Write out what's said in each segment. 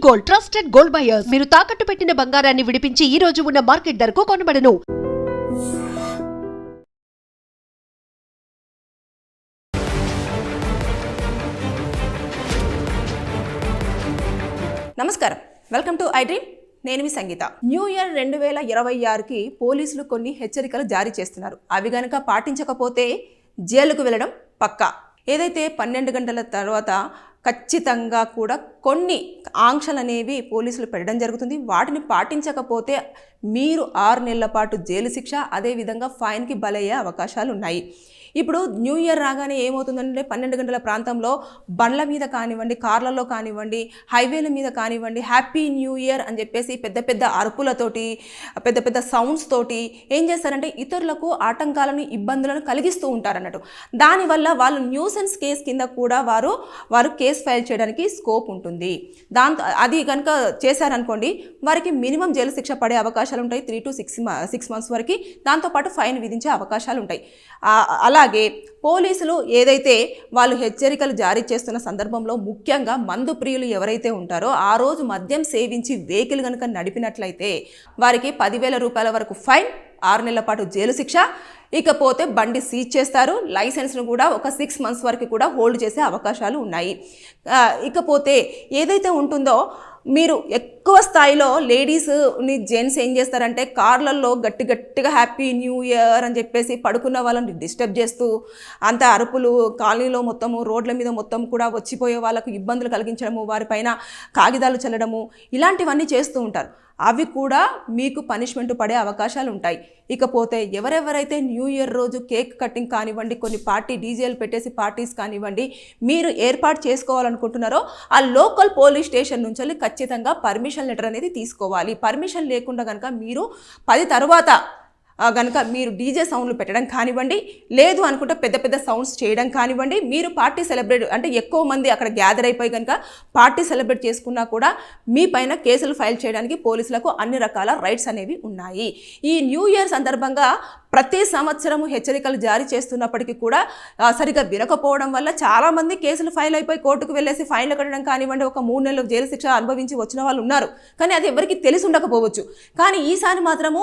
Gold trusted gold buyers మీరు తాకట్టు పెట్టిన బంగారాన్ని విడిపించి ఈ రోజు ఉన్న మార్కెట్ ధరకు కొనబడను. నమస్కారం, వెల్కమ్ టు ఐ డ్రీమ్. నేను మీ సంగీత. న్యూ ఇయర్ 2026కి పోలీసులు కొన్ని హెచ్చరికలు జారీ చేస్తున్నారు. అవి గనక పాటించకపోతే జైలుకు వెళ్ళడం పక్కా. ఏదైతే 12 గంటల తర్వాత ఖచ్చితంగా కూడా కొన్ని ఆంక్షలు అనేవి పోలీసులు పెట్టడం జరుగుతుంది. వాటిని పాటించకపోతే మీరు 6 నెలల పాటు జైలు శిక్ష, అదేవిధంగా ఫైన్కి బలయ్యే అవకాశాలు ఉన్నాయి. ఇప్పుడు న్యూ ఇయర్ రాగానే ఏమవుతుందంటే 12 గంటల ప్రాంతంలో బండ్ల మీద కానివ్వండి, కార్లలో కానివ్వండి, హైవేల మీద కానివ్వండి హ్యాపీ న్యూ ఇయర్ అని చెప్పేసి పెద్ద పెద్ద అరుపులతోటి, పెద్ద పెద్ద సౌండ్స్ తోటి ఏం చేస్తారంటే ఇతరులకు ఆటంకాలను, ఇబ్బందులను కలిగిస్తూ ఉంటారన్నట్టు. దానివల్ల వాళ్ళు న్యూసెన్స్ కేసు కింద కూడా వారు కేసు ఫైల్ చేయడానికి స్కోప్ ఉంటుంది. దాంతో అది కనుక చేశారనుకోండి వారికి మినిమం జైలు శిక్ష పడే అవకాశాలు ఉంటాయి, 3 to 6 months వరకు. దాంతోపాటు ఫైన్ విధించే అవకాశాలు ఉంటాయి. అలాగే పోలీసులు ఏదైతే వాళ్ళు హెచ్చరికలు జారీ చేస్తున్న సందర్భంలో ముఖ్యంగా మందు ప్రియులు ఎవరైతే ఉంటారో ఆ రోజు మద్యం సేవించి వెహికల్ కనుక నడిపినట్లయితే వారికి 10,000 రూపాయల వరకు ఫైన్, 6 నెలల పాటు జైలు శిక్ష, ఇకపోతే బండి సీజ్ చేస్తారు. లైసెన్స్ను కూడా ఒక 6 months వరకు కూడా హోల్డ్ చేసే అవకాశాలు ఉన్నాయి. ఇకపోతే ఏదైతే ఉంటుందో మీరు ఎక్కువ స్థాయిలో లేడీస్ని, జెంట్స్ ఏం చేస్తారంటే కార్లలో గట్టిగా హ్యాపీ న్యూ ఇయర్ అని చెప్పేసి పడుకున్న వాళ్ళని డిస్టర్బ్ చేస్తూ అంత అరుపులు, కాలనీలో మొత్తము, రోడ్ల మీద మొత్తం కూడా వచ్చిపోయే వాళ్ళకు ఇబ్బందులు కలిగించడము, వారిపైన కాగితాలు చల్లడము, ఇలాంటివన్నీ చేస్తూ ఉంటారు. అవి కూడా మీకు పనిష్మెంట్ పడే అవకాశాలు ఉంటాయి. ఇకపోతే ఎవరెవరైతే న్యూ ఇయర్ రోజు కేక్ కటింగ్ కానివ్వండి, కొన్ని డీజేలు పెట్టేసి పార్టీస్ కానివ్వండి మీరు ఏర్పాటు చేసుకోవాలనుకుంటున్నారో ఆ లోకల్ పోలీస్ స్టేషన్ నుంచి ఖచ్చితంగా పర్మిషన్ లెటర్ అనేది తీసుకోవాలి. పర్మిషన్ లేకుండా కనుక మీరు 10 తర్వాత కనుక మీరు డీజే సౌండ్లు పెట్టడం కానివ్వండి, లేదు అనుకుంటే పెద్ద పెద్ద సౌండ్స్ చేయడం కానివ్వండి, మీరు పార్టీ సెలబ్రేట్ అంటే ఎక్కువ మంది అక్కడ గ్యాదర్ అయిపోయి కనుక పార్టీ సెలబ్రేట్ చేసుకున్నా కూడా మీ పైన కేసులు ఫైల్ చేయడానికి పోలీసులకు అన్ని రకాల రైట్స్ అనేవి ఉన్నాయి. ఈ న్యూ ఇయర్ సందర్భంగా ప్రతి సంవత్సరము హెచ్చరికలు జారీ చేస్తున్నప్పటికీ కూడా సరిగా వినకపోవడం వల్ల చాలామంది కేసులు ఫైల్ అయిపోయి కోర్టుకు వెళ్ళేసి ఫైన్లు కట్టడం కానివ్వండి, ఒక 3 నెలలు జైలు శిక్ష అనుభవించి వచ్చిన వాళ్ళు ఉన్నారు. కానీ అది ఎవరికి తెలిసి ఉండకపోవచ్చు. కానీ ఈసారి మాత్రము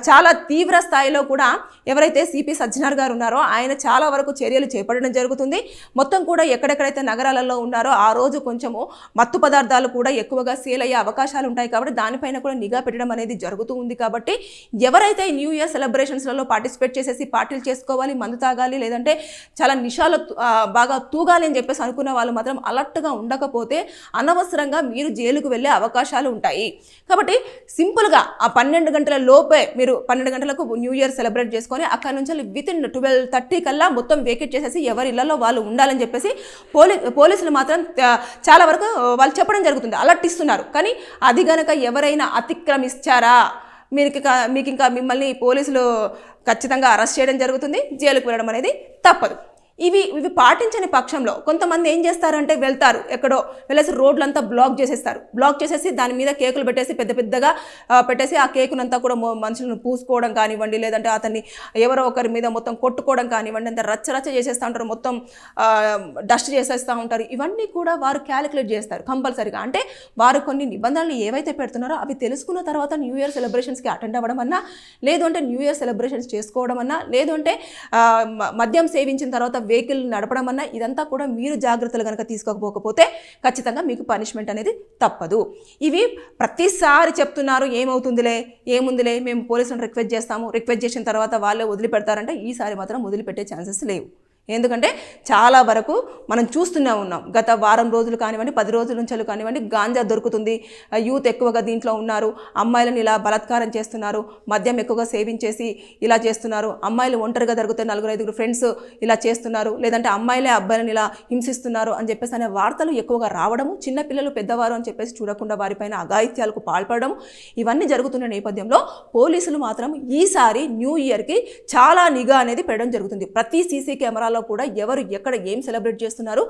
చాలా తీవ్ర స్థాయిలో కూడా ఎవరైతే సిపి సజ్జనార్ గారు ఉన్నారో ఆయన చాలా వరకు చర్యలు చేపట్టడం జరుగుతుంది. మొత్తం కూడా ఎక్కడెక్కడైతే నగరాలలో ఉన్నారో ఆ రోజు కొంచెము మత్తు పదార్థాలు కూడా ఎక్కువగా సేల్ అయ్యే అవకాశాలు ఉంటాయి. కాబట్టి దానిపైన కూడా నిఘా పెట్టడం అనేది జరుగుతూ ఉంది. కాబట్టి ఎవరైతే న్యూ ఇయర్ సెలబ్రేషన్స్లలో పార్టిసిపేట్ చేసేసి పార్టీలు చేసుకోవాలి, మందు తాగాలి, లేదంటే చాలా నిషాలు బాగా తూగాలి అని చెప్పేసి అనుకున్న వాళ్ళు మాత్రం అలర్ట్గా ఉండకపోతే అనవసరంగా మీరు జైలుకు వెళ్ళే అవకాశాలు ఉంటాయి. కాబట్టి సింపుల్గా ఆ 12 గంటల లోపే మీరు 12 గంటలకు న్యూ ఇయర్ సెలబ్రేట్ చేసుకొని అక్కడ నుంచి వితిన్ 12:30 కల్లా మొత్తం వేకెట్ చేసేసి ఎవరి ఇళ్లలో వాళ్ళు ఉండాలని చెప్పేసి పోలీసులు మాత్రం చాలా వరకు వాళ్ళు చెప్పడం జరుగుతుంది, అలర్ట్ ఇస్తున్నారు. కానీ అది గనక ఎవరైనా అతిక్రమిస్తారా మీకు ఇంకా మిమ్మల్ని పోలీసులు ఖచ్చితంగా అరెస్ట్ చేయడం జరుగుతుంది, జైలుకు వెళ్ళడం అనేది తప్పదు. ఇవి పాటించని పక్షంలో కొంతమంది ఏం చేస్తారంటే వెళ్తారు, ఎక్కడో వెళ్ళేసి రోడ్లంతా బ్లాక్ చేసేసి దాని మీద కేకులు పెట్టేసి పెద్దగా పెట్టేసి ఆ కేకునంతా కూడా మనుషులను పూసుకోవడం కానివ్వండి, లేదంటే అతన్ని ఎవరో ఒకరి మీద మొత్తం కొట్టుకోవడం కానివ్వండి, అంత రచ్చ చేసేస్తూ ఉంటారు, మొత్తం డస్ట్ చేసేస్తూ ఉంటారు. ఇవన్నీ కూడా వారు క్యాలిక్యులేట్ చేస్తారు కంపల్సరీగా. అంటే వారు కొన్ని నిబంధనలు ఏవైతే పెడుతున్నారో అవి తెలుసుకున్న తర్వాత న్యూ ఇయర్ సెలబ్రేషన్స్కి అటెండ్ అవ్వడం అన్నా, లేదు అంటే న్యూ ఇయర్ సెలబ్రేషన్స్ చేసుకోవడం అన్నా, లేదు అంటే మద్యం సేవించిన తర్వాత వెహికల్ నడపడం అన్నా, ఇదంతా కూడా మీరు జాగ్రత్తలు కనుక తీసుకోకపోతే ఖచ్చితంగా మీకు పనిష్మెంట్ అనేది తప్పదు. ఇవి ప్రతిసారి చెప్తున్నారు, ఏముందిలే మేము పోలీసులను రిక్వెస్ట్ చేసిన తర్వాత వాళ్ళే వదిలిపెడతారంటే ఈసారి మాత్రం వదిలిపెట్టే ఛాన్సెస్ లేవు. ఎందుకంటే చాలా వరకు మనం చూస్తూనే ఉన్నాం. గత వారం రోజులు కానివ్వండి, 10 రోజుల నుంచి కానివ్వండి, గాంజా దొరుకుతుంది, యూత్ ఎక్కువగా దీంట్లో ఉన్నారు, అమ్మాయిలను ఇలా బలాత్కారం చేస్తున్నారు, మద్యం ఎక్కువగా సేవించేసి ఇలా చేస్తున్నారు, అమ్మాయిలు ఒంటరిగా దొరుకుతారు, 4-5 ఫ్రెండ్స్ ఇలా చేస్తున్నారు, లేదంటే అమ్మాయిలే అబ్బాయిలను ఇలా హింసిస్తున్నారు అని చెప్పేసి అనే వార్తలు ఎక్కువగా రావడము, చిన్నపిల్లలు పెద్దవారు అని చెప్పేసి చూడకుండా వారిపైన అఘాయిత్యాలకు పాల్పడము, ఇవన్నీ జరుగుతున్న నేపథ్యంలో పోలీసులు మాత్రం ఈసారి న్యూ ఇయర్కి చాలా నిఘా అనేది పెట్టడం జరుగుతుంది. ప్రతి సీసీ కెమెరాల జిల్లాలో కూడా ఎవరు ఎక్కడ ఏం సెలబ్రేట్ చేస్తున్నారు,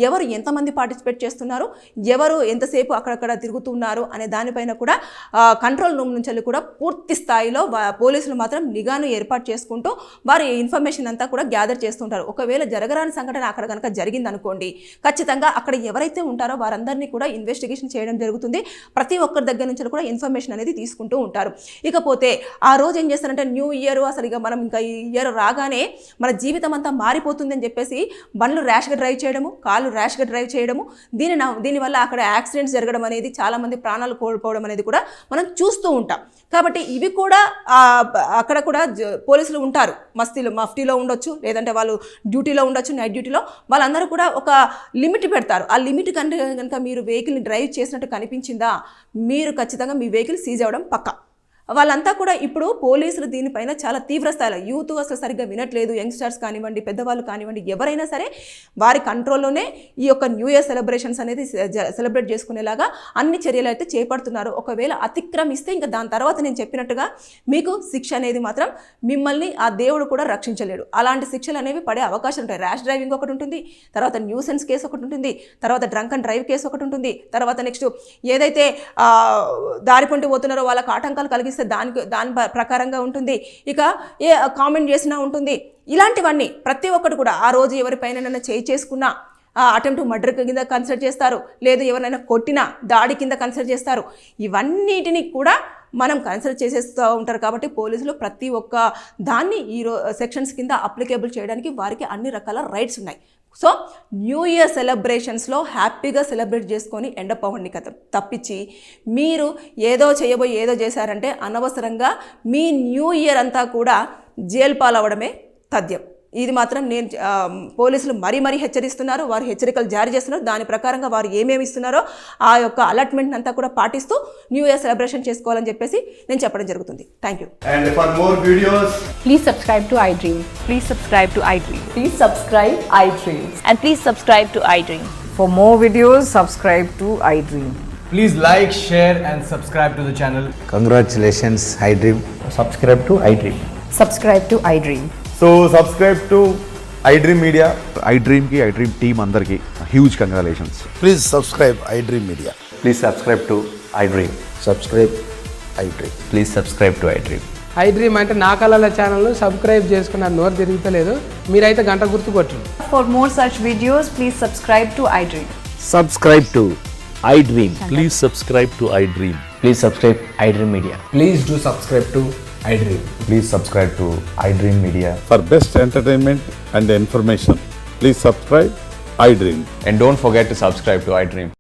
ఎవరు ఎంతమంది పార్టిసిపేట్ చేస్తున్నారు, ఎవరు ఎంతసేపు అక్కడక్కడ తిరుగుతున్నారు అనే దానిపైన కూడా కంట్రోల్ రూమ్ నుంచి కూడా పూర్తి స్థాయిలో పోలీసులు మాత్రం నిఘాను ఏర్పాటు చేసుకుంటూ వారి ఇన్ఫర్మేషన్ అంతా కూడా గ్యాదర్ చేస్తుంటారు. ఒకవేళ జరగరాని సంఘటన అక్కడ కనుక జరిగింది అనుకోండి, ఖచ్చితంగా అక్కడ ఎవరైతే ఉంటారో వారందరినీ కూడా ఇన్వెస్టిగేషన్ చేయడం జరుగుతుంది. ప్రతి ఒక్కరి దగ్గర నుంచి కూడా ఇన్ఫర్మేషన్ అనేది తీసుకుంటూ ఉంటారు. ఇకపోతే ఆ రోజు ఏం చేస్తారంటే న్యూ ఇయర్, అసలు ఇక మనం ఇంకా ఈ ఇయర్ రాగానే మన జీవితం అంతా మారిపోతుంది అని చెప్పేసి బండ్లు ర్యాష్గా డ్రైవ్ చేయడము, కాళ్ళు ర్యాష్గా డ్రైవ్ చేయడము, దీనివల్ల అక్కడ యాక్సిడెంట్స్ జరగడం అనేది, చాలామంది ప్రాణాలు కోల్పోవడం అనేది కూడా మనం చూస్తూ ఉంటాం. కాబట్టి ఇవి కూడా అక్కడ కూడా పోలీసులు ఉంటారు, మఫ్టీలో ఉండొచ్చు, లేదంటే వాళ్ళు డ్యూటీలో ఉండొచ్చు, నైట్ డ్యూటీలో. వాళ్ళందరూ కూడా ఒక లిమిట్ పెడతారు. ఆ లిమిట్ కంటే కనుక మీరు వెహికల్ని డ్రైవ్ చేసినట్టు కనిపించిందా, మీరు ఖచ్చితంగా మీ వెహికల్ సీజ్ అవ్వడం పక్కా. వాళ్ళంతా కూడా ఇప్పుడు పోలీసులు దీనిపైన చాలా తీవ్ర స్థాయిలో, యూత్ అసలు సరిగ్గా వినట్లేదు, యంగ్స్టర్స్ కానివ్వండి, పెద్దవాళ్ళు కానివ్వండి, ఎవరైనా సరే వారి కంట్రోల్లోనే ఈ యొక్క న్యూ ఇయర్ సెలబ్రేషన్స్ అనేది సెలబ్రేట్ చేసుకునేలాగా అన్ని చర్యలు అయితే చేపడుతున్నారు. ఒకవేళ అతిక్రమిస్తే ఇంకా దాని తర్వాత నేను చెప్పినట్టుగా మీకు శిక్ష అనేది మాత్రం మిమ్మల్ని ఆ దేవుడు కూడా రక్షించలేడు. అలాంటి శిక్షలు అనేవి పడే అవకాశాలు ఉంటాయి. ర్యాష్ డ్రైవింగ్ ఒకటి ఉంటుంది, తర్వాత న్యూసెన్స్ కేసు ఒకటి ఉంటుంది, తర్వాత డ్రంక్ అండ్ డ్రైవ్ కేసు ఒకటి ఉంటుంది, తర్వాత నెక్స్ట్ ఏదైతే దారి పొంటి పోతున్నారో వాళ్ళకి ఆటంకాలు కలిగిస్తే దాని ప్రకారంగా ఉంటుంది. ఇక ఏ కామెంట్ చేసినా ఉంటుంది. ఇలాంటివన్నీ ప్రతి ఒక్కటి కూడా ఆ రోజు ఎవరిపైన చేయి చేసుకున్నా అటెంప్ట్ మర్డర్ కింద కన్సిడర్ చేస్తారు, లేదు ఎవరైనా కొట్టినా దాడి కింద కన్సిడర్ చేస్తారు. ఇవన్నిటిని కూడా మనం కన్సిడర్ చేసేస్తూ ఉంటారు. కాబట్టి పోలీసులు ప్రతి ఒక్క దాన్ని ఈ సెక్షన్స్ కింద అప్లికేబుల్ చేయడానికి వారికి అన్ని రకాల రైట్స్ ఉన్నాయి. సో న్యూ ఇయర్ సెలబ్రేషన్స్లో హ్యాపీగా సెలబ్రేట్ చేసుకొని ఎండప్ అవ్వండి కదా, తప్పించి మీరు ఏదో చేయబోయి ఏదో చేశారంటే అనవసరంగా మీ న్యూ ఇయర్ అంతా కూడా జైలు పాలవడమే తథ్యం. ఇది మాత్రం నేను పోలీసులు మరీ హెచ్చరిస్తున్నారు. వారు హెచ్చరికలు జారీ చేస్తున్నారు. దాని ప్రకారంగా వారు ఏమేమి ఇస్తున్నారో ఆ యొక్క అలాట్మెంట్ అంతా కూడా పాటిస్తూ న్యూ ఇయర్ సెలబ్రేషన్ చేసుకోవాలని చెప్పేసి నేను చెప్పడం జరుగుతుంది. Thank you. And for more videos, Please subscribe to iDream. Please subscribe to iDream. Please subscribe iDream. And please subscribe to iDream. For more videos, subscribe to iDream. please like, share and subscribe to the channel. Congratulations, iDream. Subscribe to iDream. Subscribe to iDream. So subscribe to iDream Media. iDream team andarki huge congratulations. Please subscribe iDream Media. Please subscribe to iDream. Subscribe iDream. Please subscribe to iDream. iDream అంటే నా కళల ఛానల్ను subscribe చేసుకున్న నోరు తిరుగుతలేదు, మీరైతే గంట గుర్తు కొట్టండి. For more such videos, please subscribe to iDream. Subscribe to iDream. Please subscribe to iDream. Please subscribe iDream Media. Please do subscribe to iDream. Please subscribe to iDream Media. For best entertainment and information, please subscribe iDream. And don't forget to subscribe to iDream.